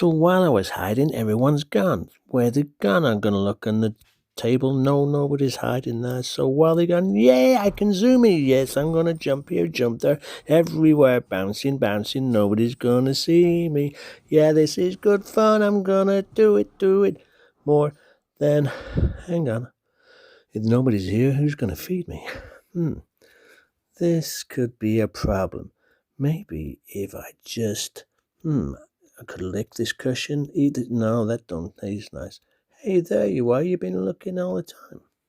So while I was hiding, everyone's gone. Where they gone? I'm gonna look on the table. No, nobody's hiding there. So while they're gone, yeah, I can zoom in. Yes, I'm gonna jump here, jump there, everywhere, bouncing, bouncing. Nobody's gonna see me. Yeah, this is good fun. I'm gonna do it. More than, hang on. If nobody's here, who's gonna feed me? This could be a problem. Maybe if I just, I could lick this cushion, eat it. No, that don't taste nice. Hey, there you are. You've been looking all the time.